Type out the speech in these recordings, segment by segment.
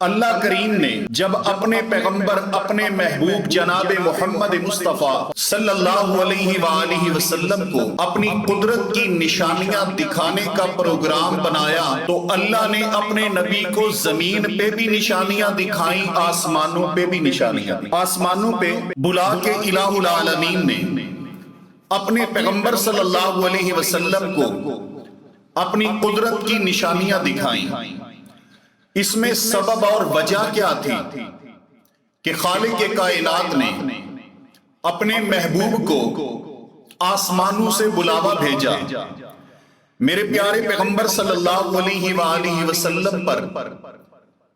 اللہ کریم نے جب اپنے پیغمبر اپنے محبوب جناب محمد مصطفیٰ صلی اللہ علیہ وآلہ وسلم کو اپنی قدرت کی نشانیاں دکھانے کا پروگرام بنایا تو اللہ نے اپنے نبی کو زمین پہ بھی نشانیاں دکھائیں، آسمانوں پہ بھی نشانیاں دکھائیں۔ آسمانوں پہ بلا کے الہ العالمین نے اپنے پیغمبر صلی اللہ علیہ وسلم کو اپنی قدرت کی نشانیاں دکھائیں۔ اس میں سبب اور وجہ کیا تھی کہ خالق کائنات نے اپنے محبوب کو آسمانوں سے بلاوا بھیجا۔ میرے پیارے پیغمبر صلی اللہ علیہ وآلہ وسلم پر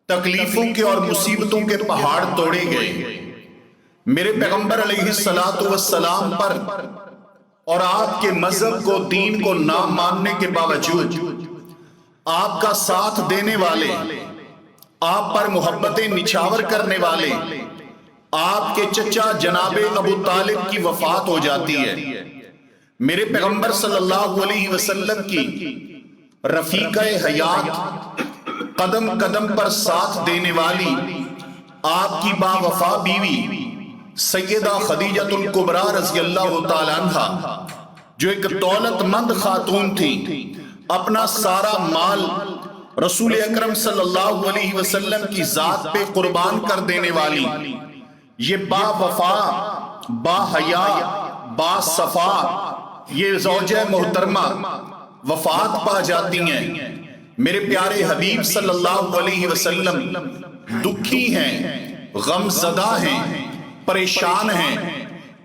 تکلیفوں کے اور مصیبتوں کے پہاڑ توڑے گئے۔ میرے پیغمبر علیہ السلام پر اور آپ کے مذہب کو، دین کو نہ ماننے کے باوجود آپ کا ساتھ دینے والے، آپ پر محبتیں نچھاور کرنے والے آپ کے چچا جناب ابو طالب کی وفات ہو جاتی ہے۔ میرے پیغمبر صلی اللہ علیہ وسلم کی رفیقہ حیات، قدم قدم پر ساتھ دینے والی آپ کی با وفا بیوی سیدہ خدیجہ الکبریٰ رضی اللہ تعالیٰ عنہ، جو ایک دولت مند خاتون تھی، اپنا سارا مال رسول اکرم صلی اللہ علیہ وسلم کی ذات پہ قربان کر دینے والی یہ با وفا، با حیا، با صفا یہ زوجہ محترمہ وفات پا جاتی ہیں۔ میرے پیارے حبیب صلی اللہ علیہ وسلم دکھی ہیں، غم زدہ ہیں، پریشان ہیں۔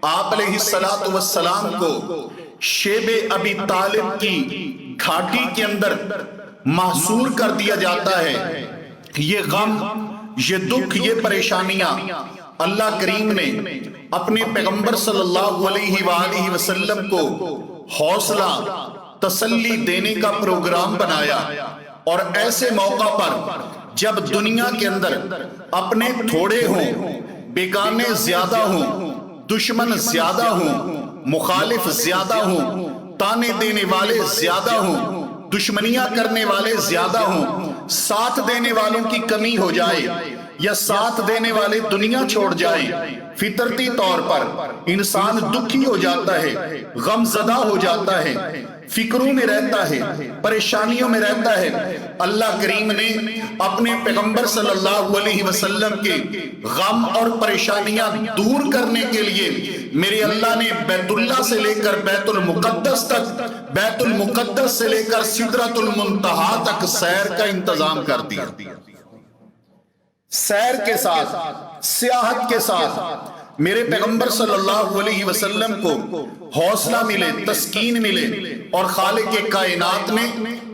آپ علیہ السلام کو شیب ابی طالب کی گھاٹی کے اندر محصور کر دیا جاتا ہے۔ یہ غم، یہ دکھ، یہ پریشانیاں اللہ کریم نے اپنے پیغمبر صلی اللہ علیہ وآلہ وسلم کو حوصلہ، تسلی دینے کا پروگرام بنایا۔ اور ایسے موقع پر جب دنیا کے اندر اپنے تھوڑے ہوں، بیگانے زیادہ ہوں، دشمن زیادہ ہوں، مخالف زیادہ ہوں، تانے دینے والے زیادہ ہوں، دشمنیاں کرنے والے زیادہ ہوں، ساتھ دینے والوں کی کمی ہو جائے یا ساتھ دینے والے دنیا چھوڑ جائیں، فطرتی طور پر انسان دکھی ہو جاتا ہے، غم زدہ ہو جاتا ہے، فکروں میں رہتا ہے، پریشانیوں میں رہتا ہے۔ اللہ کریم نے اپنے پیغمبر صلی اللہ علیہ وسلم کے غم اور پریشانیاں دور کرنے کے لیے میرے اللہ نے بیت اللہ سے لے کر بیت المقدس تک، بیت المقدس سے لے کر سدرۃ المنتہا تک سیر کا انتظام کر دیا۔ سیر کے ساتھ، سیاحت کے ساتھ میرے پیغمبر صلی اللہ علیہ وسلم کو حوصلہ ملے، تسکین ملے، اور خالق کائنات نے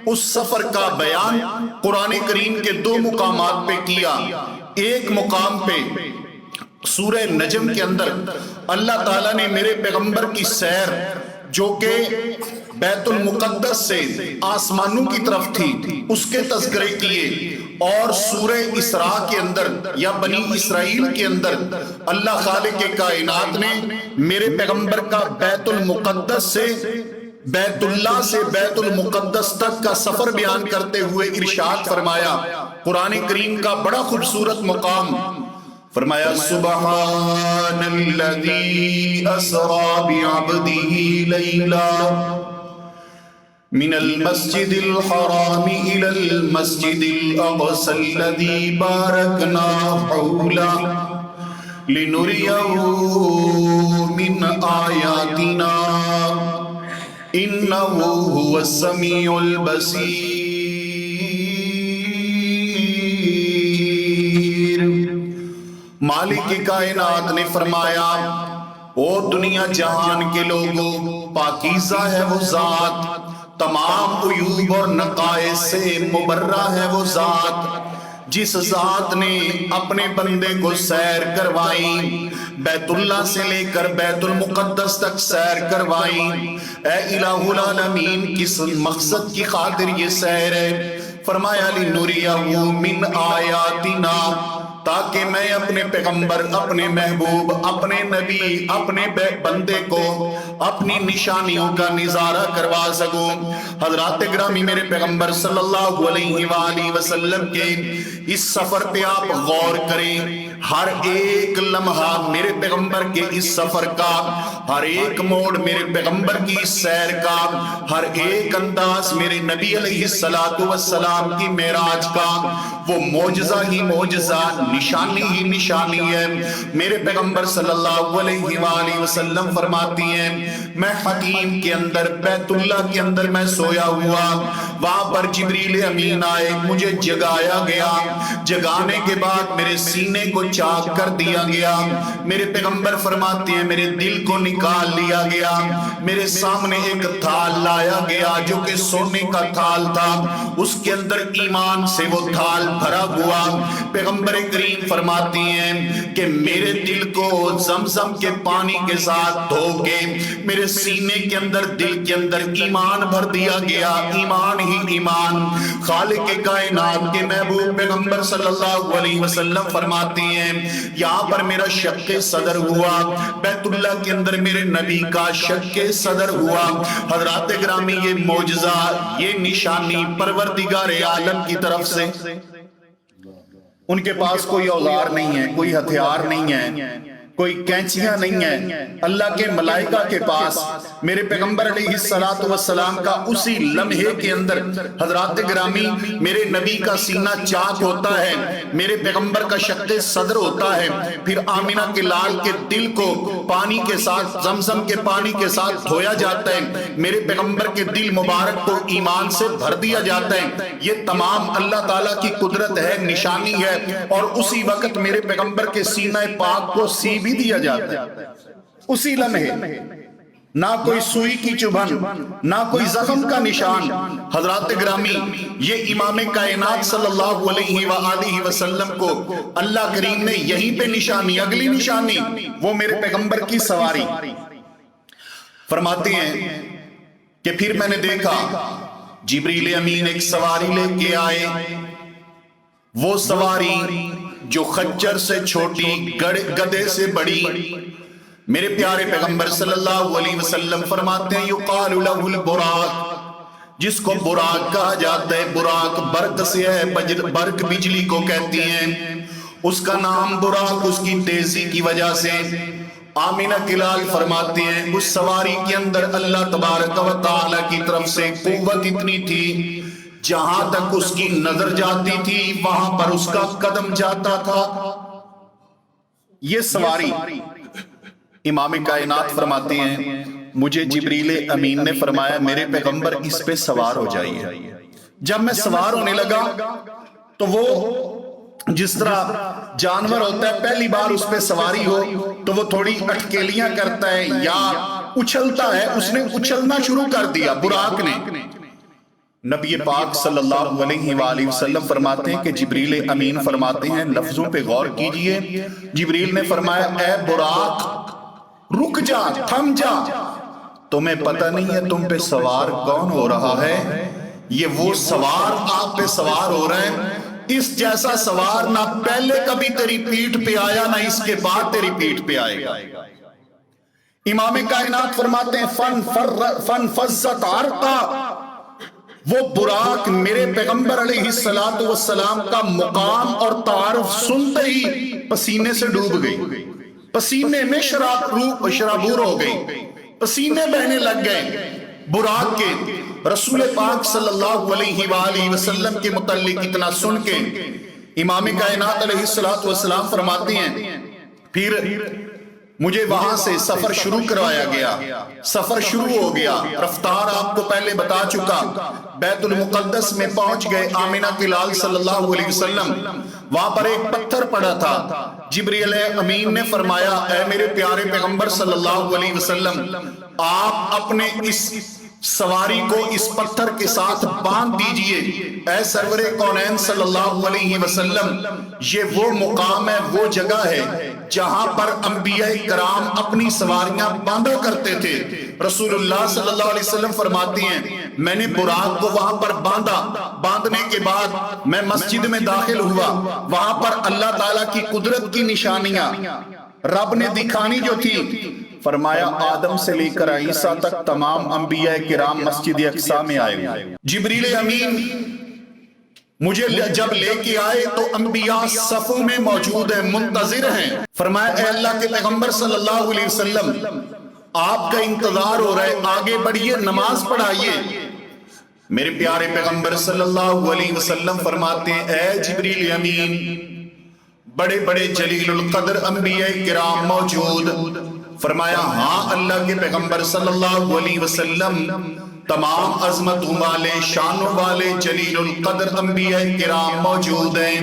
اس سفر کا بیان قرآن کریم کے 2 مقامات پہ کیا۔ ایک مقام پہ سورہ نجم کے اندر اللہ تعالیٰ نے میرے پیغمبر کی سیر، جو کہ بیت المقدس سے آسمانوں کی طرف تھی، اس کے تذکرے کیے۔ اور سورہ اسراء کے اندر یا بنی اسرائیل کے اندر اللہ خالق کائنات نے میرے پیغمبر کا بیت المقدس سے، بیت اللہ سے بیت المقدس تک کا سفر بیان کرتے ہوئے ارشاد فرمایا، قرآن کریم کا بڑا خوبصورت مقام فرمایا، سبحان الذی اسری بعبدہ لیلا من المسجد الحرام الى المسجد الاقصى الذي باركنا حوله لنريه من آياتنا انه هو السميع البصير۔ مالک کائنات نے فرمایا، او دنیا جہان کے لوگوں، پاکیزہ ہے وہ ذات، تمام عیوب اور نقائص سے مبرہ ہے وہ ذات، جس ذات نے اپنے بندے کو سیر کروائی، بیت اللہ سے لے کر بیت المقدس تک سیر کروائی۔ اے الہ العالمین، کس مقصد کی خاطر یہ سیر ہے؟ فرمایا، لِنُرِيَهُ مِنْ آیاتنا، تاکہ میں اپنے پیغمبر، اپنے محبوب، اپنے نبی، اپنے بندے کو اپنی نشانیوں کا نظارہ کروا سکوں۔ حضرات گرامی، میرے پیغمبر صلی اللہ علیہ وآلہ وسلم کے اس سفر پہ آپ غور کریں۔ ہر ایک لمحہ میرے پیغمبر کے اس سفر کا، ہر ایک موڑ میرے پیغمبر کی سیر کا، ہر ایک انداز میرے نبی علیہ السلام کی معراج کا وہ معجزہ ہی معجزہ، نشانی ہی نشانی ہے۔ میرے پیغمبر صلی اللہ علیہ وآلہ وسلم فرماتی ہیں، میں حتیم کے اندر، بیت اللہ کے اندر میں سویا ہوا، وہاں پر جبریل امین آئے، مجھے جگایا گیا، جگانے کے بعد میرے سینے کو چاک کر دیا گیا۔ میرے پیغمبر فرماتے ہیں میرے دل کو نکال لیا گیا، میرے سامنے ایک تھال لایا گیا جو کہ سونے کا تھال تھا، اس کے اندر ایمان سے وہ تھال بھرا ہوا۔ پیغمبر کریم فرماتی ہیں کہ میرے دل کو زمزم کے پانی کے ساتھ دھو کے میرے سینے کے اندر، دل کے اندر ایمان بھر دیا گیا، ایمان ہی ایمان۔ خالق کائنات کے محبوب پیغمبر صلی اللہ علیہ وسلم فرماتی ہیں یہاں پر میرا شق صدر ہوا، بیت اللہ کے اندر میرے نبی کا شق صدر ہوا۔ حضرات گرامی، یہ معجزہ، یہ نشانی پروردگار عالم کی طرف سے۔ ان کے پاس کوئی اوزار نہیں ہے، کوئی ہتھیار نہیں ہے، کوئی کینچیاں نہیں ہیں۔ اللہ کے ملائکہ کے پاس میرے پیغمبر علیہ السلام کا اسی لمحے کے اندر حضرات گرامی میرے نبی کا سینہ چاک ہوتا ہے، میرے پیغمبر کا شق صدر ہوتا ہے، پھر آمینہ کے لال کے دل کو پانی کے ساتھ، زمزم کے پانی کے ساتھ دھویا جاتا ہے، میرے پیغمبر کے دل مبارک کو ایمان سے بھر دیا جاتا ہے۔ یہ تمام اللہ تعالیٰ کی قدرت ہے، نشانی ہے، اور اسی وقت میرے پیغمبر کے سینہ پاک کو سی بھی دیا جاتا ہے اسی لمحے۔ نہ کوئی سوئی کی چبھن، نہ کوئی زخم کا نشان۔ حضرات گرامی، یہ امام کائنات صلی اللہ علیہ وآلہ وسلم کو اللہ کریم نے یہیں پہ نشانی، اگلی نشانی وہ میرے پیغمبر کی سواری۔ فرماتے ہیں کہ پھر میں نے دیکھا جبریل امین ایک سواری لے کے آئے، وہ سواری جو خچر سے چھوٹی، گدھے سے بڑی۔ میرے پیارے پیغمبر صلی اللہ علیہ وسلم فرماتے ہیں یقال لہ البراق، جس کو براق کہا جاتا ہے۔ براق برق سے ہے، برق بجلی کو کہتی ہیں، اس کا نام براق اس کی تیزی کی وجہ سے۔ آمینہ کلال فرماتے ہیں اس سواری کے اندر اللہ تبارک و تعالی کی طرف سے قوت اتنی تھی، جہاں تک اس کی نظر جاتی تھی وہاں پر اس کا قدم جاتا تھا۔ یہ سواری امام کائنات فرماتے ہیں مجھے جبریل امین نے فرمایا میرے پیغمبر اس پہ سوار ہو جائیے۔ جب میں سوار ہونے لگا تو وہ جس طرح جانور ہوتا ہے پہلی بار اس پہ سواری ہو تو وہ تھوڑی اٹکیلیاں کرتا ہے یا اچھلتا ہے، اس نے اچھلنا شروع کر دیا براق نے۔ نبی پاک صلی اللہ علیہ وآلہ وسلم فرماتے ہیں کہ جبریل امین فرماتے ہیں لفظوں پہ غور کیجئے۔ جبریل نے فرمایا اے براق رک جا، تھم جا، تمہیں پتہ نہیں ہے تم پہ سوار کون ہو رہا ہے؟ یہ وہ سوار آپ پہ سوار ہو رہے ہیں، اس جیسا سوار نہ پہلے کبھی تیری پیٹھ پہ آیا نہ اس کے بعد تیری پیٹھ پہ آئے گا۔ امام کائنات فرماتے ہیں فن فزت عرقا، وہ براق میرے پیغمبر علیہ السلام کا مقام اور تعارف سنتے ہی پسینے سے ڈوب گئی، پسینے میں شرابور ہو گئی، پسینے بہنے لگ گئے براق کے۔ رسول پاک صلی اللہ علیہ وآلہ وسلم کے متعلق اتنا سن کے امام کائنات علیہ السلام فرماتے ہیں پھر مجھے وہاں سے سفر شروع کروایا گیا، سفر شروع ہو گیا، رفتار آپ کو پہلے بتا چکا۔ بیت المقدس میں پہنچ گئے آمینہ کے لال صلی اللہ علیہ وسلم، وہاں پر ایک پتھر پڑا تھا۔ جبریل امین نے فرمایا اے میرے پیارے پیغمبر صلی اللہ علیہ وسلم آپ اپنے اس سواری کو اس پتھر کے ساتھ باندھ دیجئے۔ اے سرور کونین صلی اللہ علیہ وسلم یہ وہ مقام ہے، وہ جگہ ہے جہاں پر انبیاء کرام اپنی سواریاں باندھا کرتے تھے۔ رسول اللہ صلی اللہ علیہ وسلم فرماتے ہیں میں نے براق کو وہاں پر باندھا، باندھنے کے بعد میں مسجد میں داخل ہوا، وہاں پر اللہ تعالیٰ کی قدرت کی نشانیاں رب نے دکھانی جو تھی، فرمایا آدم سے لے کر عیسیٰ تک تمام انبیاء کرام مسجد اقصیٰ میں آئے ہوئے۔ جبریل امین مجھے جب لے کے آئے تو انبیاء صفوں میں موجود ہیں، منتظر ہیں۔ فرمایا اے اللہ کے پیغمبر صلی اللہ علیہ وسلم، آپ کا انتظار ہو رہا ہے، آگے بڑھئے، نماز پڑھائیے۔ میرے پیارے پیغمبر صلی اللہ علیہ وسلم فرماتے ہیں اے جبریل امین، بڑے بڑے جلیل القدر انبیاء کرام موجود؟ فرمایا ہاں اللہ کے پیغمبر صلی اللہ علیہ وسلم، تمام عظمتوں والے، شانوں والے جلیل القدر انبیاء کرام موجود ہیں،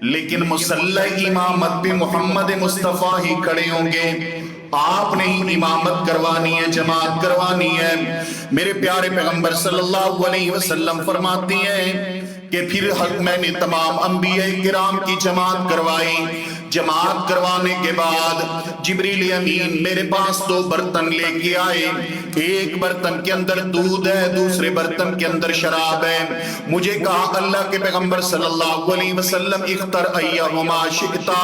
لیکن مصلی امامت پہ محمد مصطفیٰ ہی کھڑے ہوں گے، آپ نے ہی امامت کروانی ہے، جماعت کروانی ہے۔ میرے پیارے پیغمبر صلی اللہ علیہ وسلم فرماتے ہیں کہ پھر میں نے تمام انبیاء کرام کی جماعت کروائی۔ جماعت کروانے کے بعد جبریل امین میرے پاس 2 برتن لے کے آئے، ایک برتن کے اندر دودھ ہے، دوسرے برتن کے اندر شراب ہے۔ مجھے کہا اللہ کے پیغمبر صلی اللہ علیہ وسلم اختر ایہما شئتا،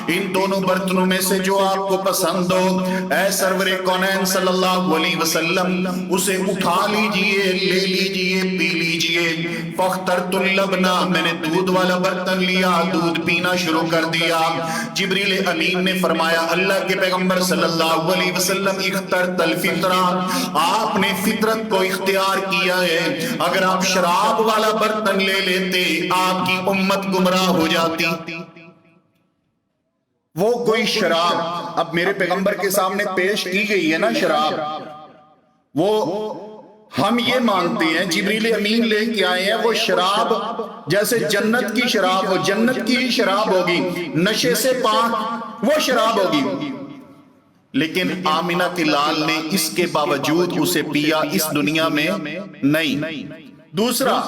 ان دونوں برتنوں میں سے جو آپ کو پسند ہو اے سرور کونین صلی اللہ علیہ وسلم، اسے اٹھا لیجئے، لے لیجئے، پی لیجئے۔ فاخترت اللبنا، میں نے دودھ والا برتن لیا، دودھ پینا شروع کر دیا۔ جبریل امین نے فرمایا اللہ کے پیغمبر صلی اللہ علیہ وسلم اخترت الفطرہ، آپ نے فطرت کو اختیار کیا ہے، اگر آپ شراب والا برتن لے لیتے آپ کی امت گمراہ ہو جاتی۔ وہ کوئی شراب اب میرے پیغمبر کے سامنے پیش کی گئی ہے نا شراب، وہ ہم یہ مانتے ہیں جبریل امین لے کے آئے ہیں، وہ شراب جیسے جنت کی شراب ہو، جنت کی ہی شراب ہوگی، نشے سے پاک وہ شراب ہوگی، لیکن آمنہ کے لال نے اس کے باوجود اسے پیا، اس دنیا میں نہیں۔ دوسرا،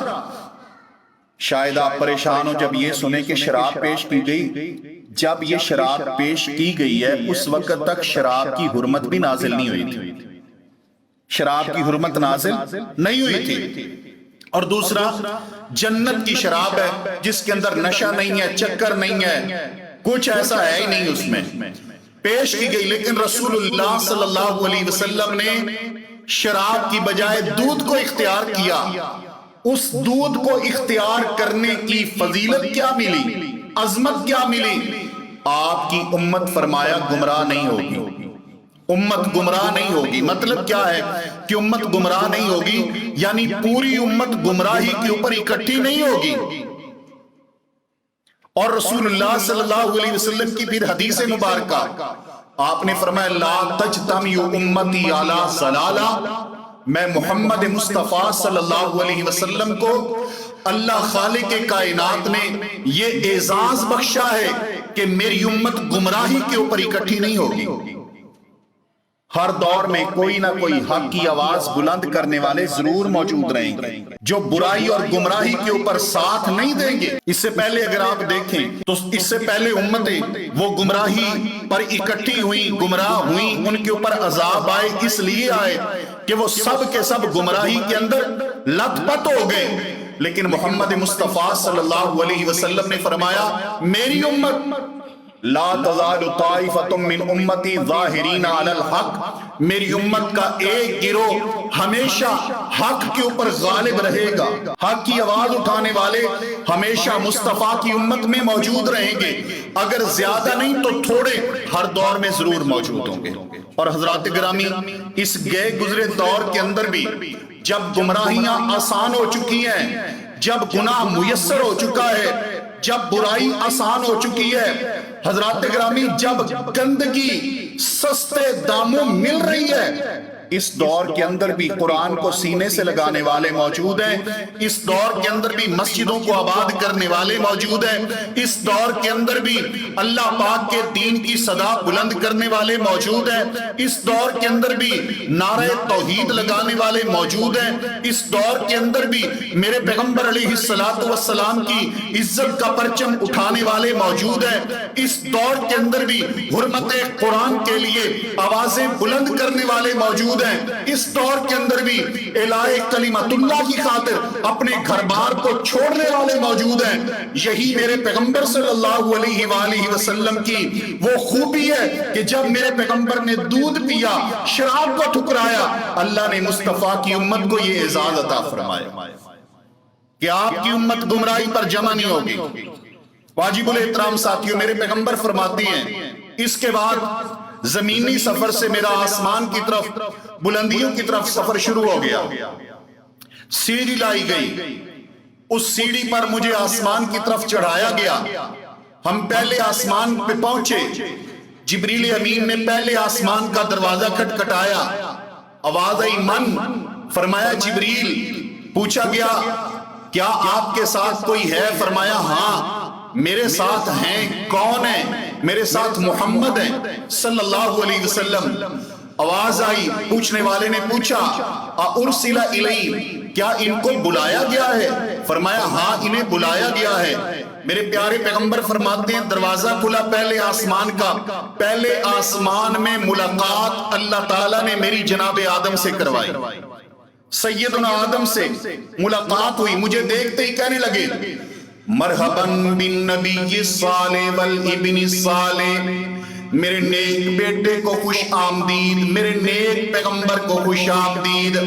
شاید آپ پریشان ہو جب یہ سنیں کہ شراب پیش کی گئی، جب یہ شراب پیش کی گئی ہے اس وقت تک شراب کی حرمت بھی نازل نہیں ہوئی تھی، شراب کی حرمت نازل نہیں ہوئی تھی۔ اور دوسرا، جنت کی شراب ہے جس کے اندر نشہ نہیں ہے، چکر نہیں ہے، کچھ ایسا ہے ہی نہیں اس میں، پیش کی گئی، لیکن رسول اللہ صلی اللہ علیہ وسلم نے شراب کی بجائے دودھ کو اختیار کیا۔ اس دودھ کو اختیار کرنے کی فضیلت کیا ملی، عظمت کیا ملی؟ آپ کی امت فرمایا گمراہ نہیں ہوگی، امت گمراہ نہیں ہوگی۔ مطلب کیا ہے کہ امت گمراہ نہیں ہوگی، یعنی پوری امت گمراہی کے اوپر اکٹھی نہیں ہوگی۔ اور رسول اللہ صلی اللہ علیہ وسلم کی پھر حدیث مبارکہ آپ نے فرمایا لا تجتمع امتی علی ضلالہ، میں محمد مصطفیٰ صلی اللہ علیہ وسلم کو اللہ خالق کائنات نے یہ اعزاز بخشا ہے کہ میری امت گمراہی کے اوپر اکٹھی نہیں ہوگی۔ ہر دور میں کوئی نہ کوئی حق کی آواز بلند کرنے والے ضرور موجود رہیں گے جو برائی اور گمراہی کے اوپر ساتھ نہیں دیں گے۔ اس سے پہلے اگر آپ دیکھیں تو اس سے پہلے امتیں وہ گمراہی پر اکٹھی ہوئی، گمراہ ہوئیں، ان کے اوپر عذاب آئے، اس لیے آئے کہ وہ سب کے سب گمراہی کے اندر لت پت ہو گئے۔ لیکن محمد مصطفیٰ صلی اللہ علیہ وسلم نے فرمایا میری امت لا تزال طائفۃ من امتی ظاہرین علی الحق، میری امت کا ایک گروہ ہمیشہ حق کے اوپر غالب رہے گا، حق کی آواز اٹھانے والے ہمیشہ مصطفیٰ کی امت میں موجود رہیں گے، اگر زیادہ نہیں تو تھوڑے ہر دور میں ضرور موجود ہوں گے۔ اور حضرات گرامی، اس گئے گزرے دور کے اندر بھی جب گمراہیاں آسان ہو چکی ہیں، جب گناہ میسر ہو چکا ہے، جب برائی آسان ہو چکی ہے، حضرات گرامی جب گندگی سستے داموں مل رہی ہے، اس دور کے اندر بھی قرآن کو سینے سے لگانے والے موجود ہیں، اس دور کے اندر بھی مسجدوں کو آباد کرنے والے موجود ہیں، اس دور کے اندر بھی اللہ پاک کے دین کی صدا بلند کرنے والے موجود ہیں، اس دور کے اندر بھی نعرہ توحید لگانے والے موجود ہیں، اس دور کے اندر بھی میرے پیغمبر علیہ السلام کی عزت کا پرچم اٹھانے والے موجود ہیں، اس دور کے اندر بھی حرمت قرآن کے لیے آوازیں بلند کرنے والے موجود ہیں۔ موجود ہیں، اس دور کے اندر بھی الہی کلمت اللہ کی خاطر اپنے گھر بار کو چھوڑنے والے موجود ہیں۔ یہی میرے پیغمبر صلی اللہ علیہ وآلہ وسلم کی وہ خوبی ہے کہ جب میرے پیغمبر نے دودھ پیا، شراب کو ٹھکرایا، اللہ نے مصطفیٰ کی امت کو یہ اعزاز عطا فرمایا کہ آپ کی امت گمراہی پر جمع نہیں ہوگی۔ واجب الاحترام ساتھیوں، میرے پیغمبر فرماتی ہیں اس کے بعد زمینی سفر سے میرا آسمان کی طرف، بلندیوں کی طرف سفر شروع ہو گیا۔ سیڑھی لائی گئی، اس سیڑھی پر مجھے آسمان کی طرف چڑھایا گیا۔ ہم پہلے آسمان پہ پہنچے، جبریل امین نے پہلے آسمان کا دروازہ کھٹکھٹایا، آواز آئی من، فرمایا جبریل۔ پوچھا گیا کیا آپ کے ساتھ کوئی ہے؟ فرمایا ہاں میرے ساتھ ہیں۔ کون ہیں؟ میرے ساتھ محمد ہیں صلی اللہ علیہ وسلم۔ آواز آئی، پوچھنے والے نے پوچھا ارسل الی، کیا ان کو بلایا گیا ہے؟ فرمایا ہاں انہیں بلایا گیا ہے۔ میرے پیارے پیغمبر فرماتے ہیں دروازہ کھلا پہلے آسمان کا، پہلے آسمان میں ملاقات اللہ تعالیٰ نے میری جناب آدم سے کروائی، سیدنا آدم سے ملاقات ہوئی۔ مجھے دیکھتے ہی کہنے لگے مرحباً بالنبی الصالح والابن الصالح، میرے نیک بیٹے کو خوش آمدید، میرے نیک پیغمبر کو خوش آمدید۔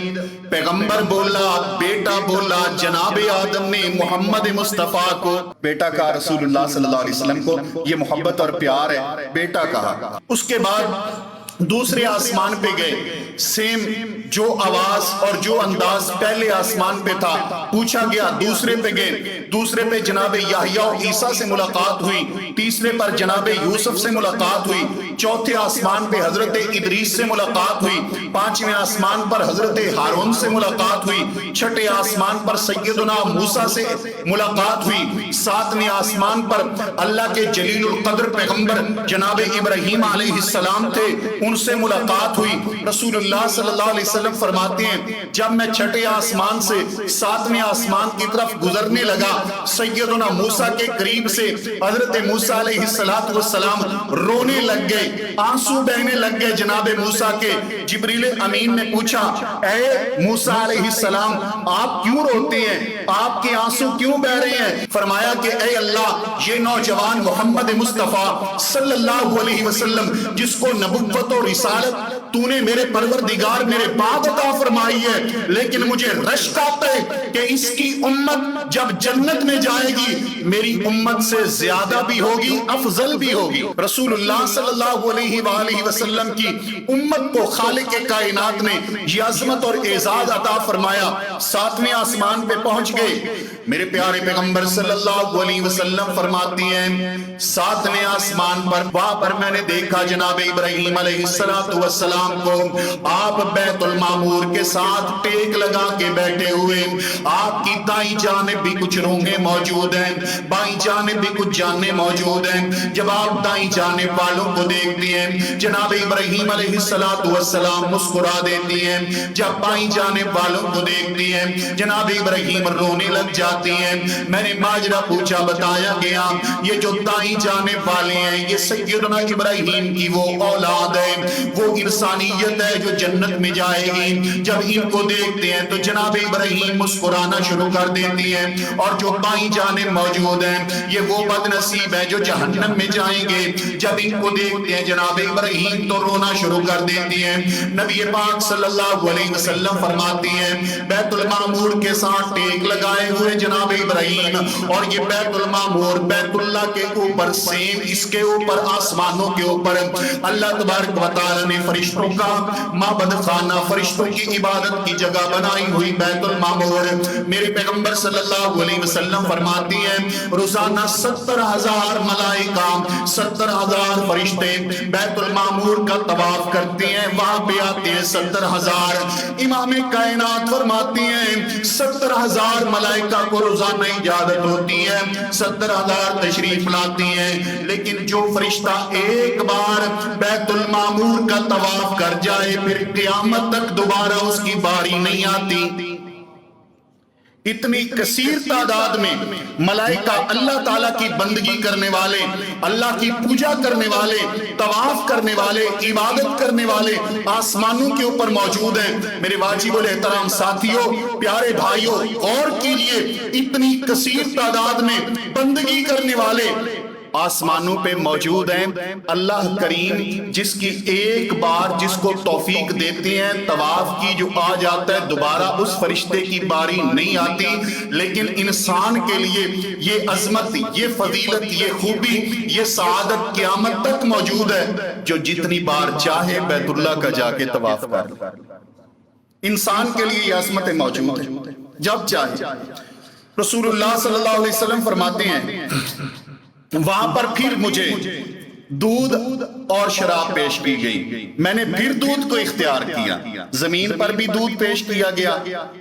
پیغمبر بولا، بیٹا بولا، جناب آدم نے محمد مصطفیٰ کو بیٹا کہا، رسول اللہ صلی اللہ علیہ وسلم کو یہ محبت اور پیار ہے، بیٹا کہا۔ اس کے بعد دوسرے آسمان پہ گئے، سیم جو آواز اور جو انداز پہلے آسمان پہ تھا، پوچھا گیا۔ دوسرے پہ گئے، دوسرے پہ جناب یحییٰ و عیسیٰ سے ملاقات ہوئی، تیسرے پر جناب یوسف سے ملاقات ہوئی، چوتھے آسمان پہ حضرت ادریس سے ملاقات ہوئی، پانچویں آسمان پر حضرت ہارون سے ملاقات ہوئی، چھٹے آسمان پر سیدنا موسیٰ سے ملاقات ہوئی، ساتویں آسمان پر اللہ کے جلیل القدر پیغمبر جناب ابراہیم علیہ السلام تھے، ان سے ملاقات ہوئی۔ رسول اللہ صلی اللہ علیہ وسلم فرماتے ہیں جب میں چھٹے آسمان سے ساتویں آسمان کی طرف گزرنے لگا، سیدنا موسیٰ کے قریب سے حضرت موسیٰ علیہ السلام رونے لگ گئے، آنسو بہنے لگ گئے جناب موسیٰ کے۔ جبریل امین نے پوچھا اے موسیٰ علیہ السلام آپ کیوں روتے ہیں، آپ کے آنسو کیوں بہ رہے ہیں؟ فرمایا کہ اے اللہ یہ نوجوان محمد مصطفیٰ صلی اللہ علیہ وسلم جس کو نبوت اور رسالت تو نے میرے پروردگار میرے بعد عطا فرمائی ہے، لیکن مجھے رشک آتا ہے کہ اس کی امت جب جنت میں جائے گی میری امت سے زیادہ بھی ہوگی، افضل بھی ہوگی۔ رسول اللہ صلی اللہ علیہ وآلہ وسلم کی امت کو خالق کائنات نے یہ عظمت اور اعزاز عطا فرمایا۔ ساتویں آسمان پہ پہنچ گئے، میرے پیارے پیغمبر صلی اللہ علیہ وسلم فرماتی ہیں ساتویں آسمان پر وہاں پر میں نے دیکھا جناب ابراہیم علیہ السلام کو، آپ بیت المعمور کے ساتھ ٹیک لگا کے بیٹھے ہوئے، آپ کی دائیں جانب بھی کچھ روحیں موجود ہیں، بائیں جانب بھی کچھ جانیں موجود ہیں۔ جب آپ دائیں جانب والوں کو دیکھتی ہیں جناب ابراہیم علیہ السلام مسکرا دیتی ہیں، جب بائیں جانب والوں کو دیکھتی ہیں جناب ابراہیم رونے لگ جاتی ہیں۔ میں نے ماجرا پوچھا، بتایا گیا یہ جو دائیں جانب والے ہیں یہ سیدنا ابراہیم کی وہ اولاد ہے، وہ انسانیت ہے جو جنت میں جائے گی۔ جب ان کو دیکھتے ہیں تو جناب ابراہیم مسکرانا شروع کر دیتی ہیں، اور جو بائیں جانب موجود ہیں یہ وہ بد نصیب ہے جو جہنم میں جائیں گے۔ جب ان کو دیکھتے ہیں جناب ابراہیم تو رونا شروع کر دیتی ہیں۔ نبی پاک صلی اللہ علیہ وسلم فرماتی ہیں بیت المعمور کے ساتھ ٹیک لگائے ہوئے جناب ابراہیم، اور یہ بیت المعمور بیت اللہ کے اوپر سیم اس کے اوپر آسمانوں کے اوپر اللہ تبارک و تعالی نے فرشتوں کا معبد خانہ، فرشتوں کی عبادت کی جگہ بنائی ہوئی بیت المعمور۔ میرے پیغمبر صلی اللہ علیہ وسلم فرماتی ہیں روزانہ 70,000 ملائکہ، 70,000 فرشتے بیت المعمور کا طواف کرتے ہیں، وہاں پہ آتے ہیں 70,000۔ امام کائنات فرماتی ہیں 70,000 ملائکہ کو روزانہ اجازت ہوتی ہے، 70,000 تشریف لاتی ہیں، لیکن جو فرشتہ ایک بار بیت المعمور کا طواف کر جائے پھر قیامت تک دوبارہ اس کی باری نہیں آتی۔ اتنی کثیر تعداد میں ملائکہ اللہ تعالیٰ کی بندگی کرنے والے، اللہ کی پوجا کرنے والے، طواف کرنے والے، عبادت کرنے والے آسمانوں کے اوپر موجود ہیں۔ میرے واجب الاحترام ساتھیوں، پیارے بھائیوں، غور کیجئے، اتنی کثیر تعداد میں بندگی کرنے والے آسمانوں پہ موجود ہیں۔ اللہ کریم جس کی ایک بار جس کو توفیق دیتے ہیں طواف کی، جو آ جاتا ہے دوبارہ اس فرشتے کی باری نہیں آتی، لیکن انسان کے لیے یہ عظمت، یہ فضیلت، یہ خوبی، یہ سعادت قیامت تک موجود ہے، جو جتنی بار چاہے بیت اللہ کا جا کے طواف کر۔ انسان کے لیے یہ عظمت موجود ہے جب چاہے۔ رسول اللہ صلی اللہ علیہ وسلم فرماتے ہیں وہاں پر پھر مجھے دودھ اور شراب پیش کی گئی، میں نے پھر دودھ کو اختیار کیا، زمین پر بھی دودھ پیش کیا گیا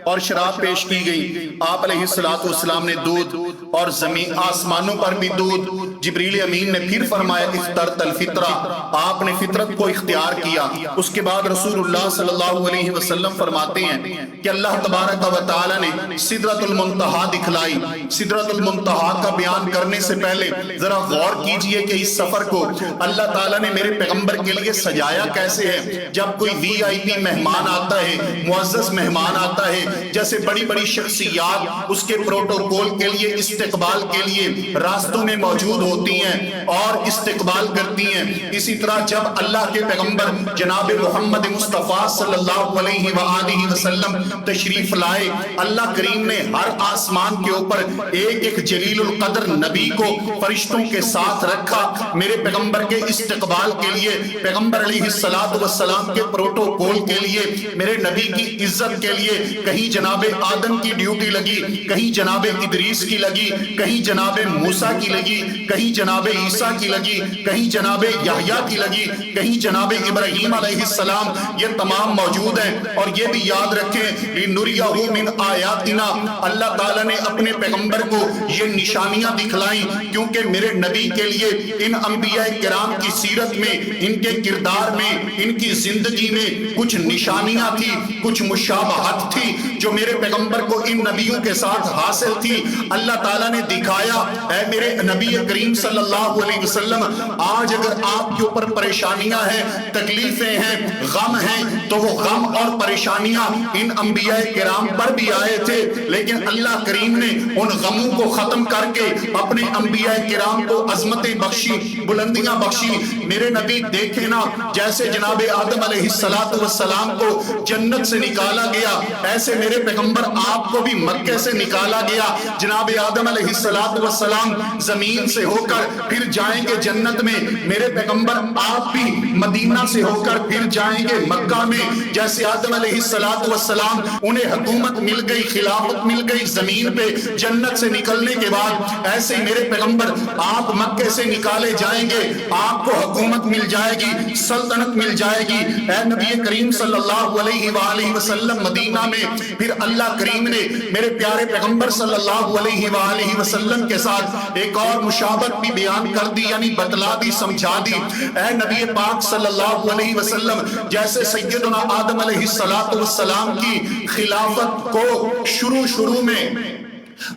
اور شراب پیش کی گئی۔ آپ علیہ السلام نے دودھ اور زمین آسمانوں پر بھی دودھ۔ جبریل امین نے پھر فرمایا اخترت الفطرہ، آپ نے فطرت کو اختیار کیا۔ اس کے بعد رسول اللہ صلی اللہ علیہ وسلم فرماتے ہیں کہ اللہ تبارک و تعالی نے سدرۃ المنتہا دکھلائی۔ سدرۃ المنتہا کا بیان کرنے سے پہلے ذرا غور کیجئے کہ اس سفر کو اللہ تعالیٰ نے میرے پیغمبر کے لیے سجایا کیسے ہے۔ جب کوئی VIP مہمان آتا ہے، معزز مہمان آتا ہے، جیسے بڑی بڑی شخصیات اس کے پروٹوکول کے لیے، استقبال کے لیے راستوں میں موجود ہوتی ہیں اور استقبال کرتی ہیں، اسی طرح جب اللہ کے پیغمبر جناب محمد مصطفیٰ صلی اللہ علیہ وآلہ وسلم تشریف لائے، اللہ کریم نے ہر آسمان کے اوپر ایک ایک جلیل القدر نبی کو فرشتوں کے ساتھ رکھا میرے پیغمبر کے استقبال کے لیے، پیغمبر علیہ السلام کے پروٹوکول کے لیے، میرے نبی کی عزت کے لیے۔ کہیں جناب آدم کی ڈیوٹی لگی، کہیں جناب ادریس کی لگی، کہیں جناب موسیٰ کی لگی، کہیں جناب عیسیٰ کی لگی، کہیں جناب یحییٰ کی لگی، کہیں جناب ابراہیم علیہ السلام، یہ تمام موجود ہیں۔ اور یہ بھی یاد رکھیں لِنُرِيَهُ مِنْ آیَاتِنَا، اللہ تعالیٰ نے اپنے پیغمبر کو یہ نشانیاں دکھلائیں کیونکہ میرے نبی کے لیے ان انبیاء کرام کی سیرت میں، ان کے کردار میں، ان کی زندگی میں کچھ نشانیاں تھی، کچھ مشابہت تھی جو میرے پیغمبر کو ان نبیوں کے ساتھ حاصل تھی۔ اللہ تعالیٰ نے دکھایا اے میرے نبی کریم صلی اللہ علیہ وسلم، آج اگر آپ کے اوپر پریشانیاں ہیں، تکلیفیں ہیں، غم ہیں، تو وہ غم اور پریشانیاں ان انبیاء کرام پر بھی آئے تھے، لیکن اللہ کریم نے ان غموں کو ختم کر کے اپنے انبیاء کرام کو عظمتیں بخشی، بلندیاں بخشی۔ میرے نبی دیکھیں نا، جیسے جناب آدم علیہ السلام کو جنت سے نکالا گیا، ایسے میرے پیغمبر آپ کو بھی مکے سے نکالا گیا۔ جناب آدم علیہ السلام زمین سے ہو کر پھر جائیں گے جنت میں، میرے پیغمبر آپ بھی مدینہ سے ہو کر پھر جائیں گے مکہ میں۔ جیسے آدم علیہ السلام انہیں حکومت مل گئی، خلافت مل گئی زمین پہ جنت سے نکلنے کے بعد، ایسے میرے پیغمبر آپ مکے سے نکالے جائیں گے، آپ کو حکومت مل جائے گی، سلطنت مل جائے گی۔ اے نبی کریم صلی اللہ علیہ وآلہ وسلم مدینہ میں پھر اللہ کریم نے میرے پیارے پیغمبر صلی اللہ علیہ وآلہ وسلم کے ساتھ ایک اور مشابہت بھی بیان کر دی، یعنی بتلا دی، سمجھا دی۔ اے نبی پاک صلی اللہ علیہ وسلم، جیسے سیدنا آدم علیہ السلام کی خلافت کو شروع میں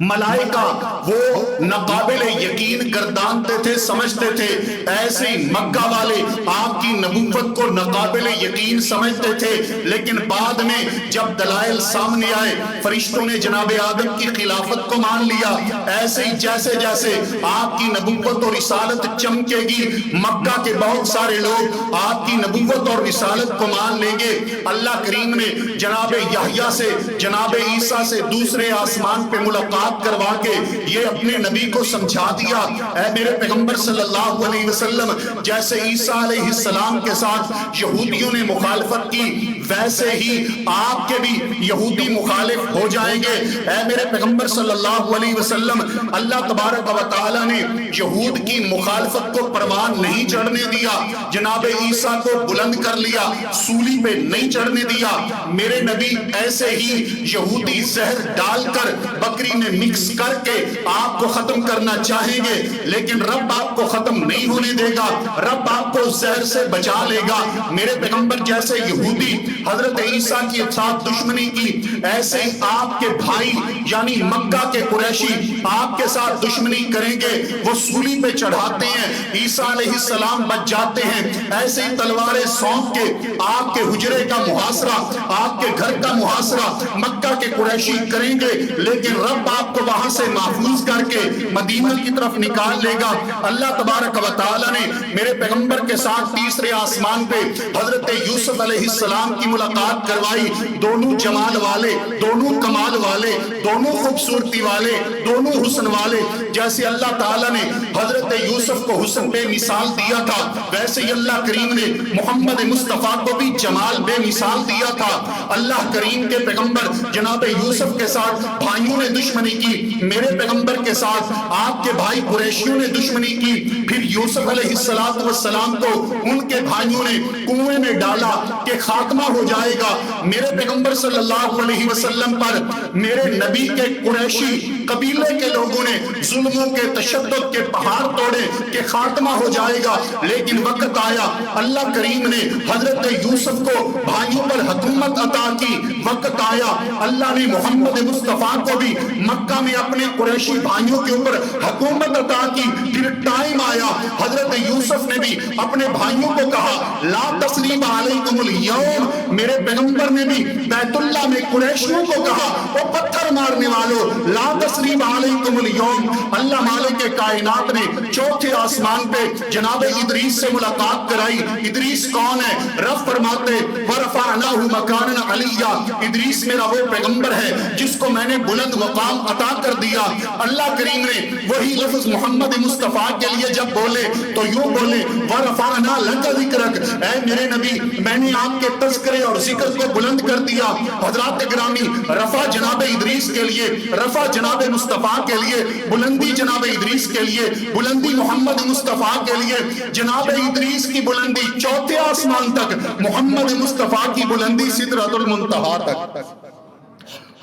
ملائکہ وہ ناقابل یقین گردانتے تھے، سمجھتے تھے، ایسے ہی مکہ والے آپ کی نبوت کو ناقابل یقین سمجھتے تھے، لیکن بعد میں جب دلائل سامنے آئے، فرشتوں نے جناب آدم کی خلافت کو مان لیا۔ ایسے ہی جیسے جیسے آپ کی نبوت اور رسالت چمکے گی، مکہ کے بہت سارے لوگ آپ کی نبوت اور رسالت کو مان لیں گے۔ اللہ کریم نے جناب یحییٰ سے، جناب عیسیٰ سے دوسرے آسمان پہ ملاقات کروا کے یہ اپنے نبی کو سمجھا دیا۔ اے میرے پیغمبر صلی اللہ علیہ وسلم، جیسے عیسیٰ علیہ السلام کے ساتھ یہودیوں نے مخالفت کی، ویسے ہی آپ کے بھی یہودی مخالف ہو جائیں گے۔ اے میرے پیغمبر صلی اللہ علیہ وسلم، اللہ تبارک و تعالی نے یہود کی مخالفت کو پروان نہیں چڑھنے دیا، جناب عیسیٰ کو بلند کر لیا، سولی پہ نہیں چڑھنے دیا۔ میرے نبی ایسے ہی یہودی زہر ڈال کر بکری میں مکس کر کے آپ کو ختم کرنا چاہیں گے، لیکن رب آپ کو ختم نہیں ہونے دے گا، رب آپ کو زہر سے بچا لے گا۔ میرے پیغمبر جیسے یہودی حضرت عیسیٰ کے ساتھ دشمنی کی، ایسے ہی آپ کے بھائی یعنی مکہ کے قریشی آپ کے ساتھ دشمنی کریں گے، وہ سولی پہ چڑھاتے ہیں، عیسیٰ علیہ السلام بچ جاتے ہیں، ایسے ہی تلواریں سونپ کے آپ کے حجرے کا محاصرہ، آپ کے گھر کا محاصرہ مکہ کے قریشی کریں گے، لیکن رب آپ کو وہاں سے محفوظ کر کے مدینہ کی طرف نکال لے گا۔ اللہ تبارک و تعالی نے میرے پیغمبر کے ساتھ تیسرے آسمان پہ حضرت یوسف علیہ السلام کی ملاقات کروائی، دونوں جمال والے، دونوں کمال والے، دونوں خوبصورتی والے، دونوں حسن والے۔ جیسے اللہ تعالیٰ نے حضرت یوسف کو حسن بے مثال دیا تھا، ویسے ہی اللہ کریم نے محمد مصطفیٰ کو بھی جمال بے مثال دیا تھا۔ اللہ کریم کے پیغمبر جناب یوسف کے ساتھ بھائیوں نے دشمنی کی، میرے پیغمبر کے ساتھ آپ کے بھائی قریشیوں نے دشمنی کی، پھر یوسف علیہ السلام کو ان کے بھائیوں نے کنویں میں ڈالا کہ خاتمہ ہو جائے گا۔ میرے پیغمبر صلی اللہ علیہ وسلم پر میرے نبی کے قریشی قبیلے کے لوگوں نے ظلموں کے تشدد کے پہاڑ توڑے کہ خاتمہ ہو جائے گا، لیکن وقت آیا، اللہ کریم نے حضرت یوسف کو بھائیوں پر حکومت عطا کی، وقت آیا اللہ نے محمد مصطفیٰ کو بھی مکہ میں اپنے قریشی بھائیوں کے اوپر حکومت عطا کی۔ پھر ٹائم آیا، حضرت یوسف نے بھی اپنے بھائیوں کو کہا لا تثریب علیکم اليوم، میرے پیغمبر نے بھی بیت اللہ میں قریشیوں کو کہا وہ پتھر مارنے والوں لا تثریب علیکم اليوم۔ اللہ مالک کائنات نے چوتھے آسمان پہ جناب ادریس سے ملاقات کرائی۔ ادریس کون ہے؟ رب فرماتے وَرَفَعْنَاهُ مَكَانًا عَلِيًّا، ادریس میرا وہ پیغمبر ہے جس کو میں نے بلند مقام عطا کر دیا۔ اللہ کریم نے وہی لفظ محمد مصطفیٰ کے لیے جب بولے تو یوں بولے وَرَفَعْنَا لَكَ ذِكْرَكَ، اے میرے نبی میں نے آپ کے تذکرے اور ذکر کو بلند کر دیا۔ حضرات گرامی، رفع جناب ادریس کے لیے، رفع جناب مصطفیٰ کے لیے، بلندی جناب ادریس کے لیے، بلندی محمد مصطفیٰ کے لیے، جناب ادریس کی بلندی چوتھے آسمان تک، محمد مصطفیٰ کی بلندی سدرۃ المنتہا تک۔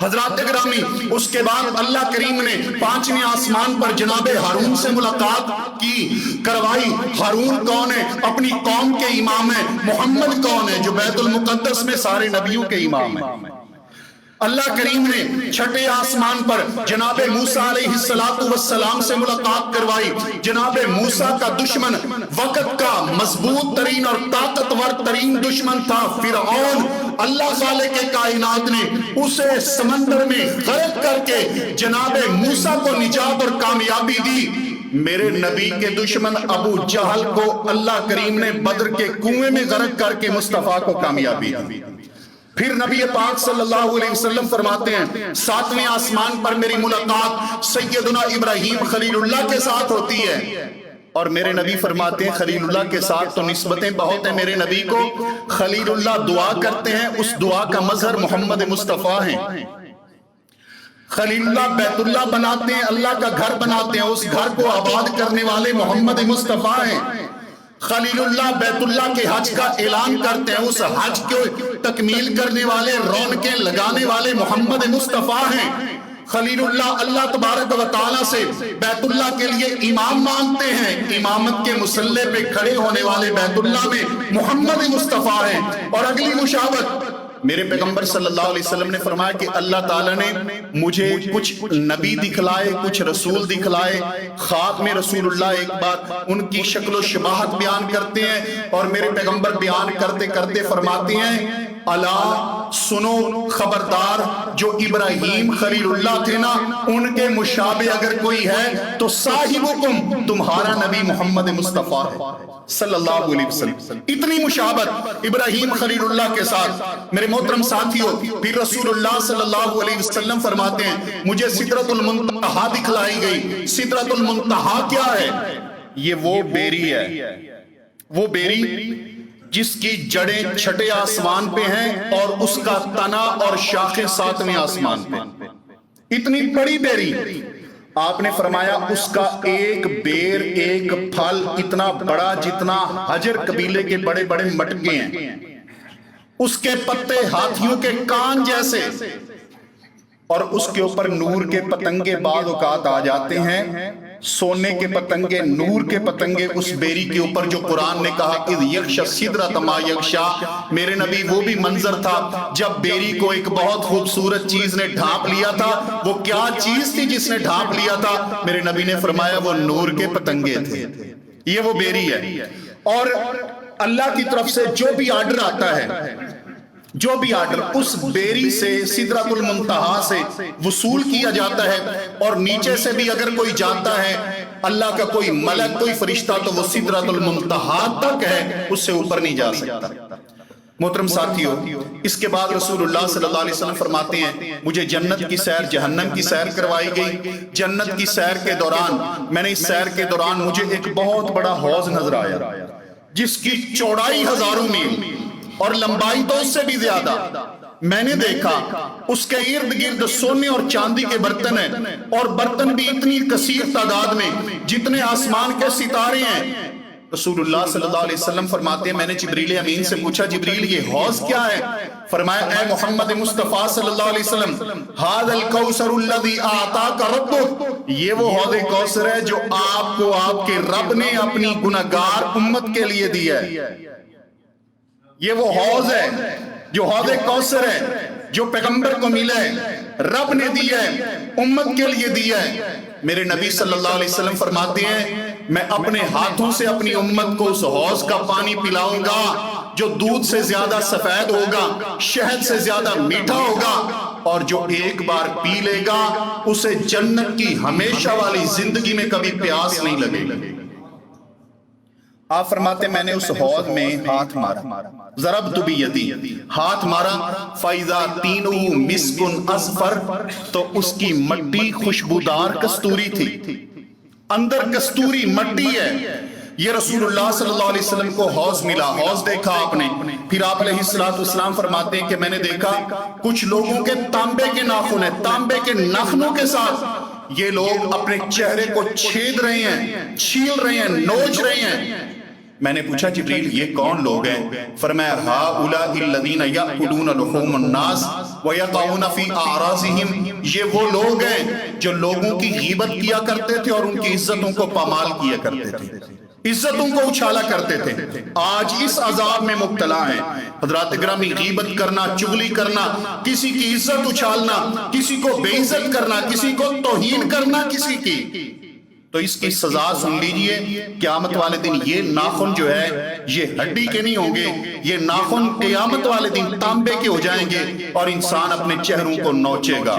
حضرات گرامی، اس کے بعد اللہ کریم نے پانچویں آسمان پر جناب ہارون سے ملاقات کی کروائی۔ ہارون کون ہے؟ اپنی قوم کے امام ہے۔ محمد کون ہے؟ جو بیت المقدس میں سارے نبیوں کے امام ہے۔ اللہ کریم نے چھٹے آسمان پر جناب موسیٰ علیہ السلام سے ملاقات کروائی۔ جناب موسیٰ کا دشمن وقت کا مضبوط ترین اور طاقتور ترین دشمن تھا فرعون۔ اللہ خالق کائنات نے اسے سمندر میں غرق کر کے جناب موسیٰ کو نجات اور کامیابی دی۔ میرے نبی کے دشمن ابو جہل کو اللہ کریم نے بدر کے کنویں میں غرق کر کے مصطفیٰ کو کامیابی دی۔ پھر نبی پاک صلی اللہ علیہ وسلم فرماتے ہیں ساتویں آسمان پر میری ملاقات سیدنا ابراہیم خلیل اللہ کے ساتھ ہوتی ہے، اور میرے نبی فرماتے ہیں خلیل اللہ کے ساتھ تو نسبتیں بہت ہیں، میرے نبی کو خلیل اللہ دعا کرتے ہیں، اس دعا کا مظہر محمد مصطفیٰ ہیں۔ خلیل اللہ بیت اللہ بناتے ہیں، اللہ کا گھر بناتے ہیں، اس گھر کو آباد کرنے والے محمد مصطفیٰ ہیں۔ خلیل اللہ بیت اللہ کے حج کا اعلان کرتے ہیں، اس حج کو تکمیل کرنے والے، رونقیں لگانے والے محمد مصطفیٰ ہیں۔ خلیل اللہ اللہ تبارک و تعالیٰ سے بیت اللہ کے لیے امام مانگتے ہیں، امامت کے مصلی پہ کھڑے ہونے والے بیت اللہ میں محمد مصطفیٰ ہیں۔ اور اگلی مشابہت میرے پیغمبر صلی اللہ علیہ وسلم نے فرمایا کہ اللہ تعالیٰ نے مجھے کچھ نبی دکھلائے، کچھ رسول دکھلائے۔ خواب میں رسول اللہ ایک بار ان کی شکل و شباہت بیان کرتے ہیں، اور میرے پیغمبر بیان کرتے کرتے فرماتے ہیں الا سنو خبردار، جو ابراہیم خلیل اللہ تھے نا ان کے مشابہ اگر کوئی ہے تو صاحبکم تمہارا نبی محمد مصطفیٰ ہے صلی اللہ علیہ وسلم۔ اتنی مشابہت ابراہیم خلیل اللہ کے ساتھ۔ میرے محترم ساتھیوں، پھر رسول اللہ صلی اللہ علیہ وسلم فرماتے ہیں مجھے سدرۃ المنتہا دکھلائی گئی۔ سدرۃ المنتہا کیا ہے؟ یہ وہ بیری ہے، وہ بیری جس کی جڑیں چھٹے آسمان پہ ہیں اور اس کا تنا اور شاخیں ساتویں آسمان پہ۔ اتنی بڑی بیری آپ نے فرمایا اس کا ایک بیر، ایک پھل اتنا بڑا جتنا حجر قبیلے کے بڑے بڑے مٹکے ہیں، اس کے پتے ہاتھیوں کے کان جیسے، اور اس کے اوپر نور کے پتنگے بعض اوقات آ جاتے ہیں، سونے کے پتنگے، نور کے پتنگے اس بیری کے اوپر، جو قرآن نے کہا اذ یغشی السدرۃ ما یغشی، میرے نبی وہ بھی منظر تھا جب بیری کو ایک بہت خوبصورت چیز نے ڈھانپ لیا تھا۔ وہ کیا چیز تھی جس نے ڈھانپ لیا تھا؟ میرے نبی نے فرمایا وہ نور کے پتنگے تھے۔ یہ وہ بیری ہے، اور اللہ کی طرف سے جو بھی آرڈر آتا ہے، جو بھی آرڈر اس بیری سے سدرۃ المنتہا سے وصول کیا جاتا ہے، اور نیچے سے بھی اگر کوئی جاتا ہے، اللہ کا کوئی ملک، کوئی فرشتہ، تو وہ سدرۃ المنتہا تک ہے، اس سے اوپر نہیں جا سکتا۔ محترم ساتھیو، اس کے بعد رسول اللہ صلی اللہ علیہ وسلم فرماتے ہیں مجھے جنت کی سیر، جہنم کی سیر کروائی گئی۔ جنت کی سیر کے دوران، میں نے اس سیر کے دوران مجھے ایک بہت بڑا حوض نظر آیا جس کی چوڑائی ہزاروں میل اور لمبائی تو اس سے بھی زیادہ۔ میں نے دیکھا اس کے ارد گرد سونے اور چاندی کے برتن ہیں، اور برتن بھی اتنی کثیر تعداد میں جتنے آسمان کے ستارے ہیں۔ رسول اللہ صلی اللہ علیہ وسلم فرماتے ہیں میں نے جبریل امین سے پوچھا جبریل یہ حوض کیا ہے؟ فرمایا اے محمد مصطفیٰ صلی اللہ علیہ وسلم ھذا الکوثر الذی اعطاک ربک، یہ وہ حوض کوثر ہے جو آپ کو آپ کے رب نے اپنی گنہگار امت کے لیے دیا ہے۔ یہ وہ حوض ہے جو حوض کوثر ہے، جو پیغمبر کو ملا ہے، رب نے دیا ہے، امت کے لیے دیا ہے۔ میرے نبی صلی اللہ علیہ وسلم فرماتے ہیں میں اپنے ہاتھوں سے اپنی امت کو اس حوض کا پانی پلاؤں گا جو دودھ سے زیادہ سفید ہوگا، شہد سے زیادہ میٹھا ہوگا، اور جو ایک بار پی لے گا اسے جنت کی ہمیشہ والی زندگی میں کبھی پیاس نہیں لگے گی۔ آپ فرماتے میں نے اس حوض میں ہاتھ مارا، ضربت بیدی، ہاتھ مارا، فَإِذَا طِينُهُ مِسْكٌ أَصْفَرٌ، تو اس کی مٹی خوشبودار کستوری تھی، اندر کستوری مٹی ہے۔ یہ رسول اللہ صلی اللہ علیہ وسلم کو حوض ملا، حوض دیکھا آپ نے۔ پھر آپ علیہ السلام فرماتے ہیں کہ میں نے دیکھا کچھ لوگوں کے تانبے کے ناخن ہیں، تانبے کے ناخنوں کے ساتھ یہ لوگ اپنے چہرے کو چھید رہے ہیں، چھیل رہے ہیں، نوچ رہے ہیں۔ میں نے پوچھا جبریل یہ کون لوگ ہیں؟ فرمایا ہؤلاء الذین یأکلون لحوم الناس ویقعون فی اعراضہم، یہ وہ لوگ ہیں جو لوگوں کی غیبت کیا کرتے تھے اور ان کی عزتوں کو پامال کیا کرتے تھے، عزتوں کو اچھالا کرتے تھے، آج اس عذاب میں مبتلا ہیں۔ حضرات گرامی، غیبت کرنا، چغلی کرنا، کسی کی عزت اچھالنا، کسی کو بے عزت کرنا، کسی کو توہین کرنا کسی کی، تو اس کی سزا سن لیجئے قیامت والے دن۔ یہ ناخن جو ہے یہ ہڈی کے نہیں ہوں گے، یہ ناخن قیامت والے دن تانبے کے ہو جائیں گے اور انسان اپنے چہروں کو نوچے گا۔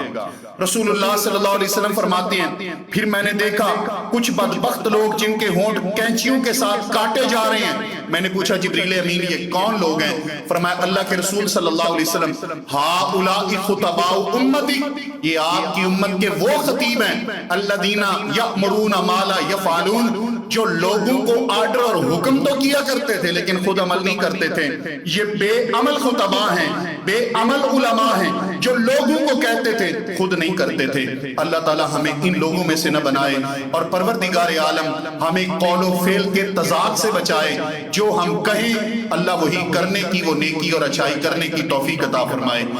رسول اللہ صلی اللہ علیہ وسلم فرماتے ہیں پھر میں نے دیکھا کچھ بدبخت لوگ جن کے ہونٹ کینچیوں کے ساتھ کاٹے جا رہے ہیں۔ میں نے پوچھا جبریل امین یہ کون لوگ ہیں؟ فرمایا اللہ کے رسول صلی اللہ علیہ وسلم ہؤلاء خطباء امتی، یہ آپ کی امت کے وہ خطیب ہیں الذین یأمرون ما لا یفعلون، جو لوگوں کو آرڈر اور حکم تو کیا کرتے تھے لیکن خود عمل نہیں کرتے تھے۔ یہ بے عمل خطباء ہیں، بے عمل علماء ہیں، جو لوگوں کو کہتے تھے خود نہیں کرتے تھے۔ اللہ تعالی ہمیں ان لوگوں میں سے نہ بنائے، اور پروردگار عالم ہمیں قول و فعل کے تضاد سے بچائے، جو ہم کہیں اللہ وہی کرنے کی، وہ نیکی اور اچھائی کرنے کی توفیق عطا فرمائے۔